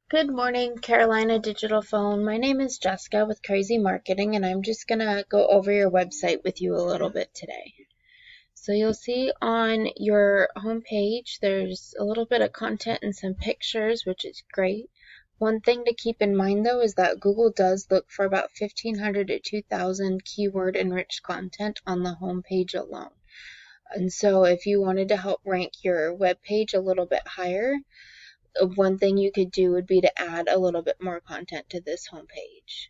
Good morning, Carolina Digital Phone. My name is Jessica with Crazy Marketing, and I'm just going to go over your website with you a little bit today. So you'll see on your homepage, there's a little bit of content and some pictures, which is great. One thing to keep in mind, though, is that Google does look for about 1,500 to 2,000 keyword-enriched content on the homepage alone. And so if you wanted to help rank your web page a little bit higher, one thing you could do would be to add a little bit more content to this homepage.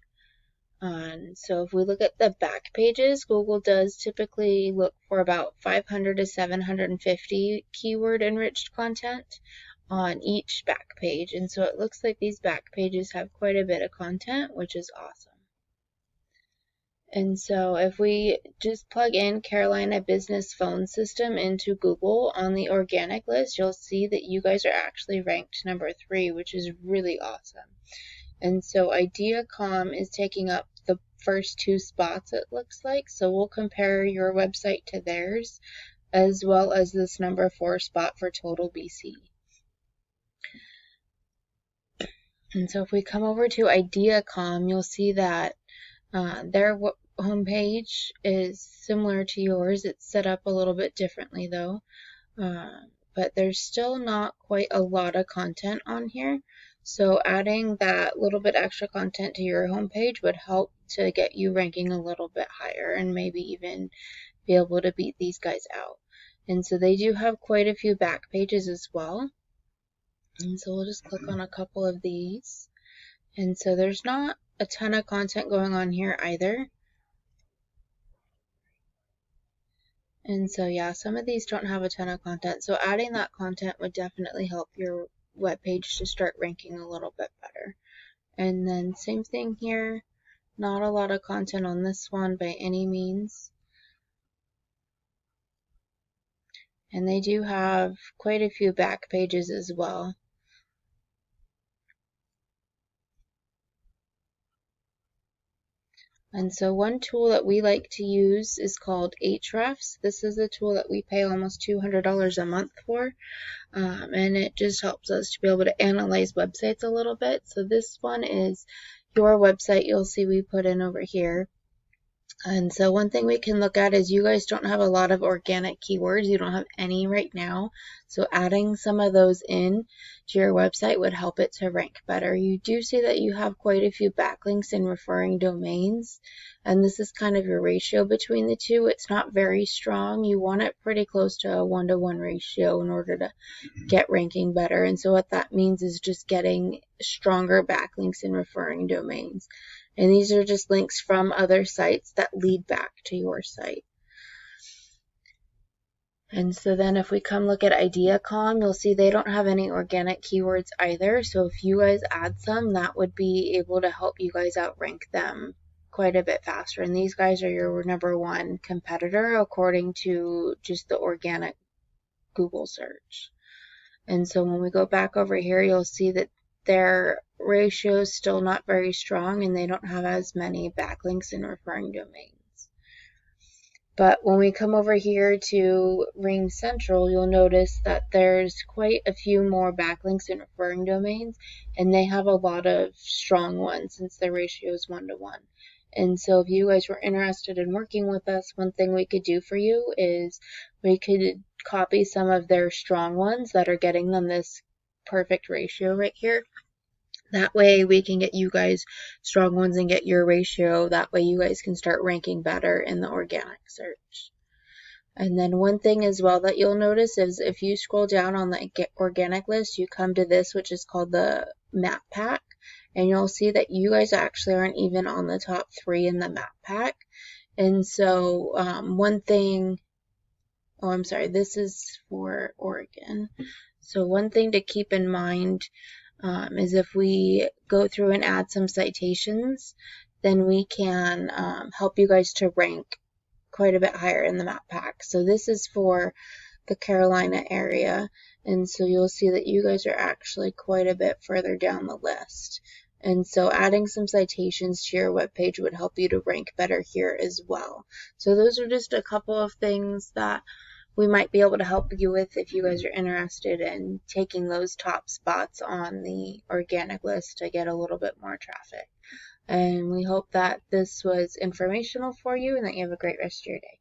So if we look at the back pages, Google does typically look for about 500 to 750 keyword enriched content on each back page. And so it looks like these back pages have quite a bit of content, which is awesome. And so if we just plug in Carolina Business Phone System into Google on the organic list, you'll see that you guys are actually ranked number 3, which is really awesome. And so IdeaCom is taking up the first 2 spots, it looks like. So we'll compare your website to theirs, as well as this number 4 spot for Total BC. And so if we come over to IdeaCom, you'll see that their homepage is similar to yours. It's set up a little bit differently though, but there's still not quite a lot of content on here. So adding that little bit extra content to your homepage would help to get you ranking a little bit higher and maybe even be able to beat these guys out. And so they do have quite a few back pages as well. And so we'll just click on a couple of these. And so there's not a ton of content going on here either. And so yeah, some of these don't have a ton of content. So adding that content would definitely help your web page to start ranking a little bit better. And then same thing here, not a lot of content on this one by any means. And they do have quite a few back pages as well. And so one tool that we like to use is called Ahrefs. This is a tool that we pay almost $200 a month for, and it just helps us to be able to analyze websites a little bit. So this one is your website. You'll see we put in over here. And so one thing we can look at is you guys don't have a lot of organic keywords. You don't have any right now. So adding some of those in to your website would help it to rank better. You do see that you have quite a few backlinks and referring domains. And this is kind of your ratio between the two. It's not very strong. You want it pretty close to a 1-to-1 ratio in order to get ranking better. And so what that means is just getting stronger backlinks and referring domains. And these are just links from other sites that lead back to your site. And so then if we come look at IdeaCom, you'll see they don't have any organic keywords either. So if you guys add some, that would be able to help you guys outrank them quite a bit faster. And these guys are your number 1 competitor according to just the organic Google search. And so when we go back over here, you'll see that their ratio is still not very strong and they don't have as many backlinks and referring domains. But when we come over here to Ring Central, you'll notice that there's quite a few more backlinks and referring domains, and they have a lot of strong ones since their ratio is 1-to-1. And so if you guys were interested in working with us, one thing we could do for you is we could copy some of their strong ones that are getting them this perfect ratio right here. That way we can get you guys strong ones and get your ratio. That way you guys can start ranking better in the organic search. And then one thing as well that you'll notice is if you scroll down on the organic list, you come to this, which is called the map pack. And you'll see that you guys actually aren't even on the top 3 in the map pack. And so one thing, oh, I'm sorry, this is for Oregon. So one thing to keep in mind is if we go through and add some citations, then we can help you guys to rank quite a bit higher in the map pack. So this is for the Carolina area, and so you'll see that you guys are actually quite a bit further down the list. And so adding some citations to your webpage would help you to rank better here as well. So those are just a couple of things that we might be able to help you with if you guys are interested in taking those top spots on the organic list to get a little bit more traffic. And we hope that this was informational for you and that you have a great rest of your day.